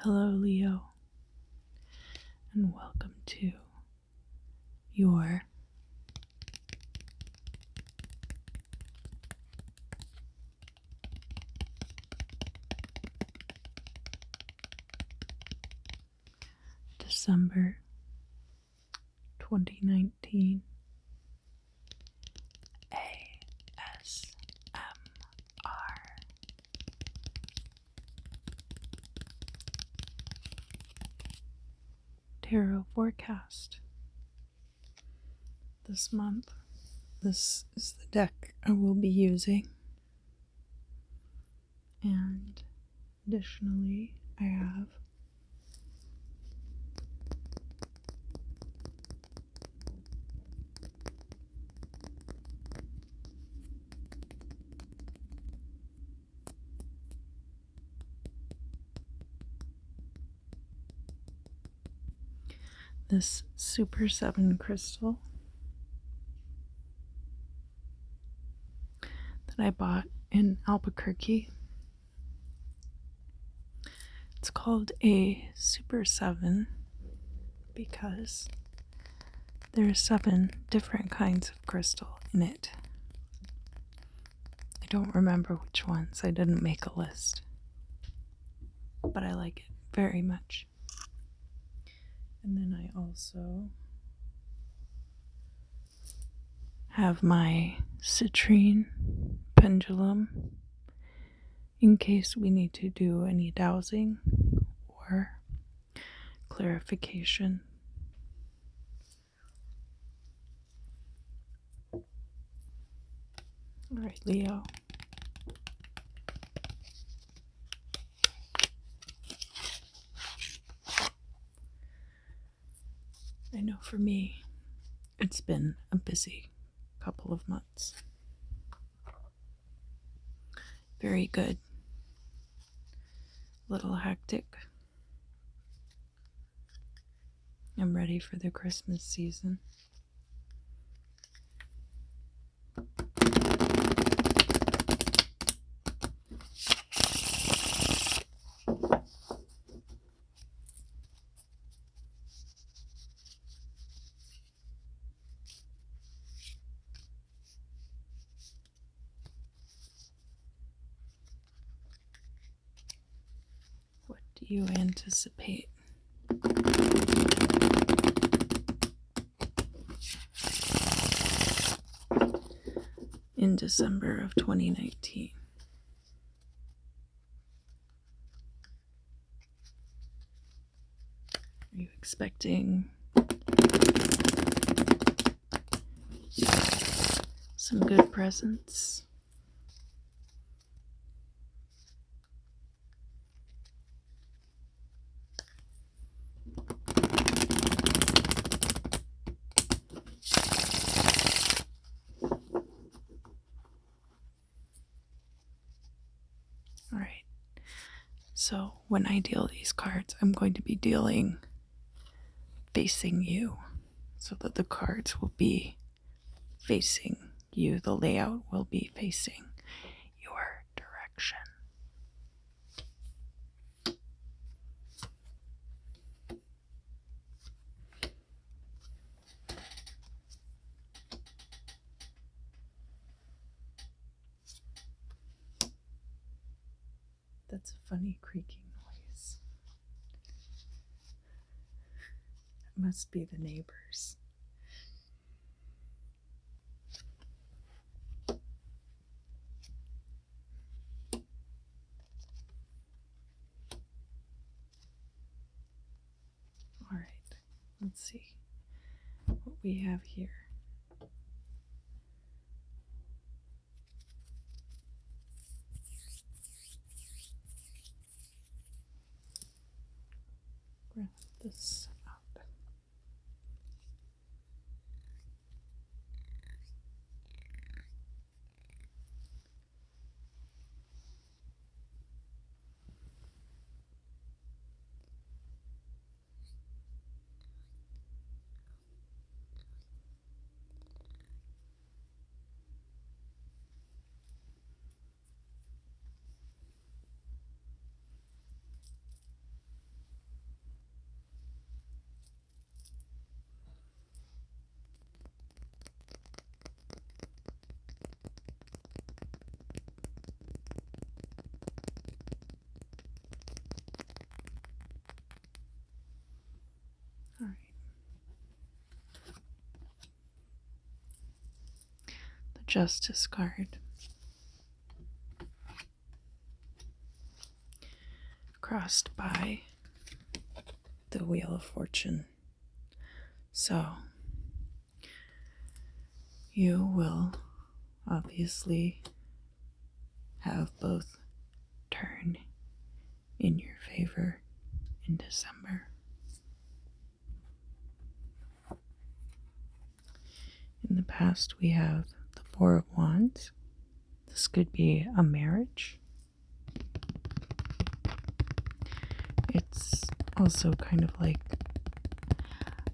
Hello, Leo, and welcome to your December 2019 ASMR Tarot forecast this month. This is the deck I will be using, and additionally, I have this Super 7 crystal that I bought in Albuquerque. It's called a Super 7 because there are 7 different kinds of crystal in it. I don't remember which ones, I didn't make a list, but I like it very much. And then I also have my citrine pendulum in case we need to do any dowsing or clarification. Alright, Leo. I know for me, it's been a busy couple of months. Very good. A little hectic. I'm ready for the Christmas season. What do you anticipate? In December of 2019. Are you expecting some good presents? Alright, so when I deal these cards, I'm going to be dealing facing you so that the cards will be facing you. The layout will be facing your direction. That's a funny creaking noise. It must be the neighbors. Alright, let's see what we have here. Grab this out. Justice card, crossed by the Wheel of Fortune. So, you will obviously have both turn in your favor in December. In the past, we have the Four of Wands. This could be a marriage. It's also kind of like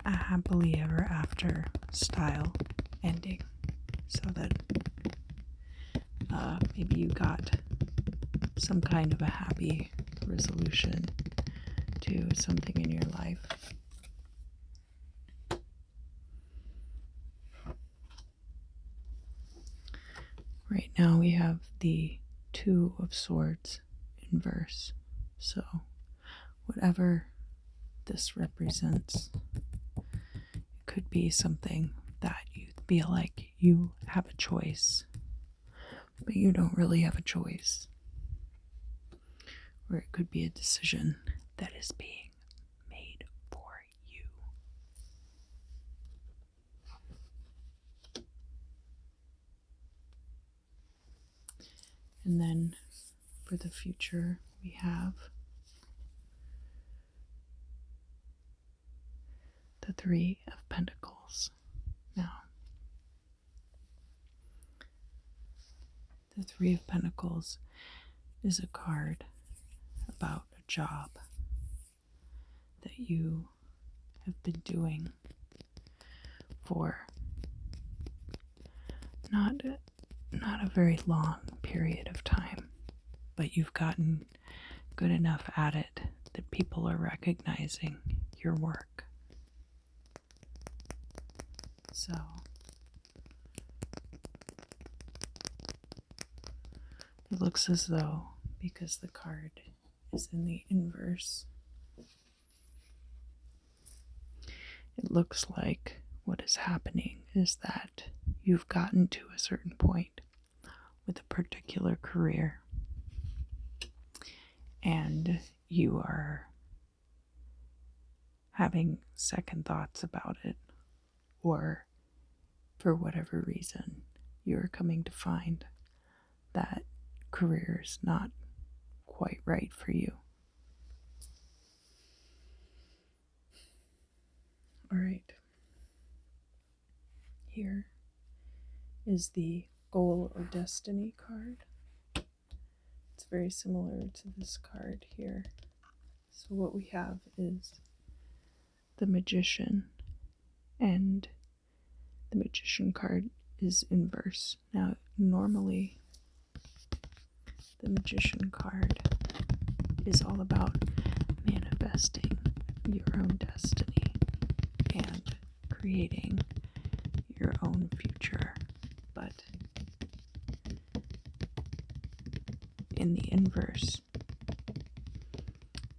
a happily ever after style ending, so that maybe you got some kind of a happy resolution to something in your life. Right now we have the Two of Swords in verse, so whatever this represents, it could be something that you feel like you have a choice, but you don't really have a choice. Or it could be a decision that is being made for you. And then for the future, we have the Three of Pentacles. Now, the Three of Pentacles is a card about a job that you have been doing for not a very long period of time, but you've gotten good enough at it that people are recognizing your work. So it looks as though, because the card is in the inverse, it looks like what is happening is that you've gotten to a certain point with a particular career and you are having second thoughts about it, or for whatever reason, you're coming to find that career is not quite right for you. All right. Here is the Goal or Destiny card. It's very similar to this card here. So what we have is the Magician, and the Magician card is inverse. Now, normally, the Magician card is all about manifesting your own destiny and creating your own future. But in the inverse,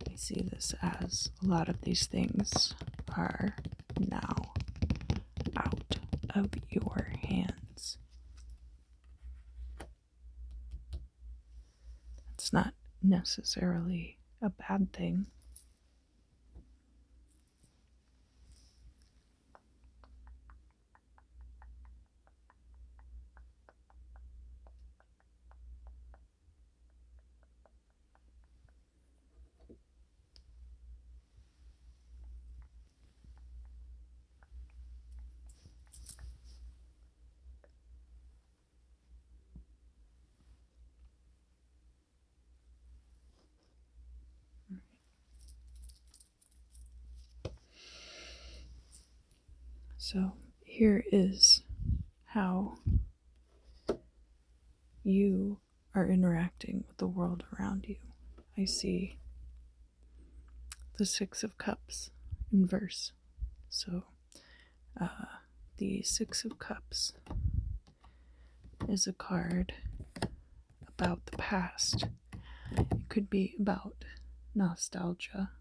I see this as a lot of these things are now out of your hands. It's not necessarily a bad thing. So here is how you are interacting with the world around you. I see the Six of Cups in verse. So the Six of Cups is a card about the past. It could be about nostalgia.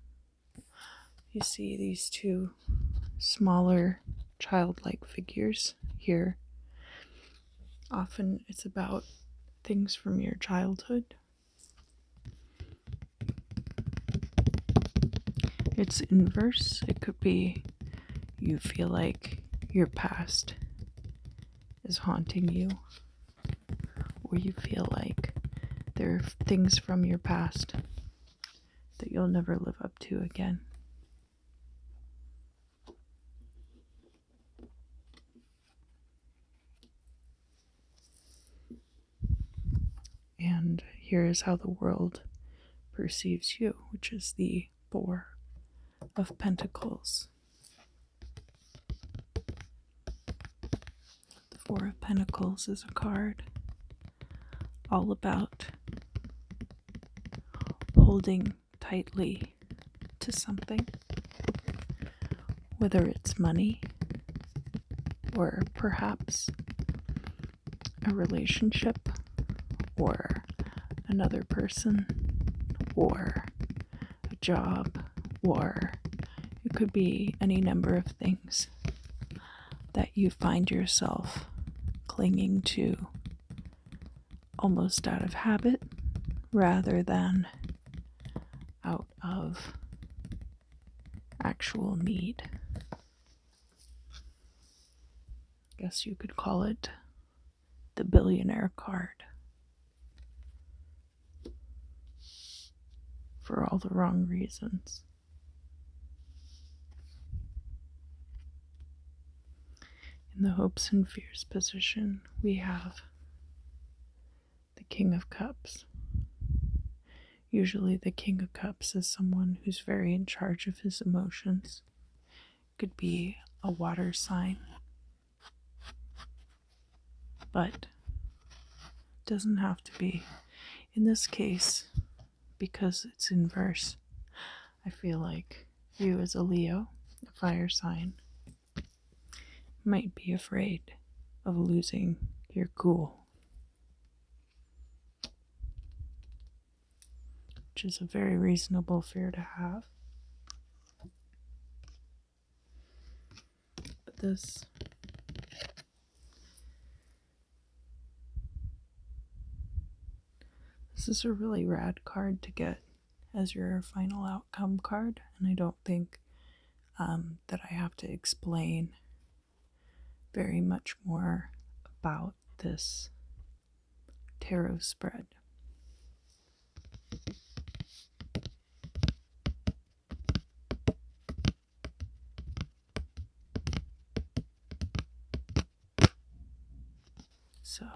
You see these two smaller childlike figures here, Often it's about things from your childhood. It's inverse. It could be you feel like your past is haunting you, or you feel like there are things from your past that you'll never live up to again. And here is how the world perceives you, which is the Four of Pentacles. The Four of Pentacles is a card all about holding tightly to something, whether it's money or perhaps a relationship or another person or a job, or it could be any number of things that you find yourself clinging to almost out of habit rather than out of actual need. I guess you could call it the billionaire card for all the wrong reasons. In the hopes and fears position, we have the King of Cups. Usually the King of Cups is someone who's very in charge of his emotions. Could be a water sign, but doesn't have to be. In this case, because it's inverse, I feel like you as a Leo, a fire sign, might be afraid of losing your cool, which is a very reasonable fear to have. But this is a really rad card to get as your final outcome card, and I don't think that I have to explain very much more about this tarot spread. So,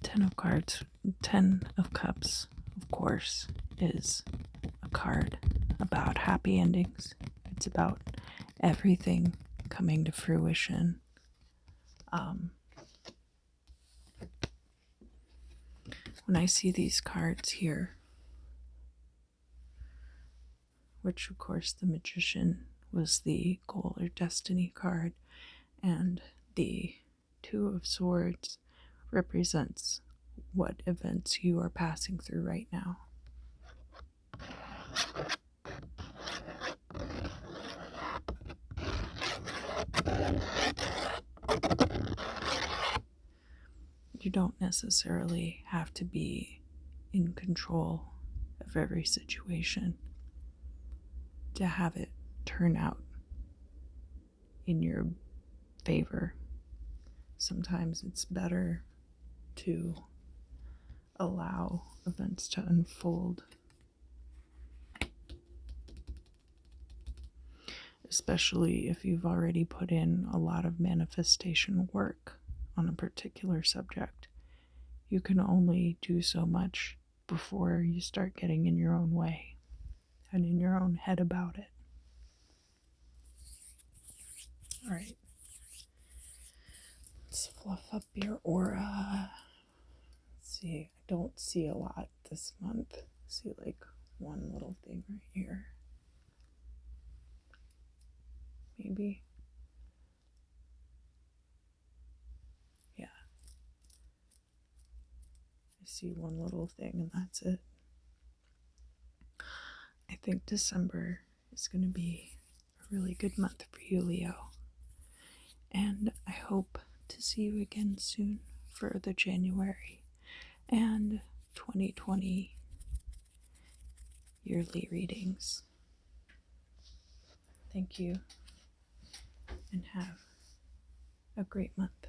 10 of cards, 10 of cups, of course, is a card about happy endings. It's about everything coming to fruition. When I see these cards here, which of course the Magician was the goal or destiny card, and the Two of Swords represents what events you are passing through right now. You don't necessarily have to be in control of every situation to have it turn out in your favor. Sometimes it's better to allow events to unfold, especially if you've already put in a lot of manifestation work on a particular subject. You can only do so much before you start getting in your own way and in your own head about it. All right. Let's fluff up your aura. Let's see. I don't see a lot this month. I see like one little thing right here. Maybe. Yeah. I see one little thing and that's it. I think December is going to be a really good month for you, Leo. And I hope to see you again soon for the January and 2020 yearly readings. Thank you and have a great month.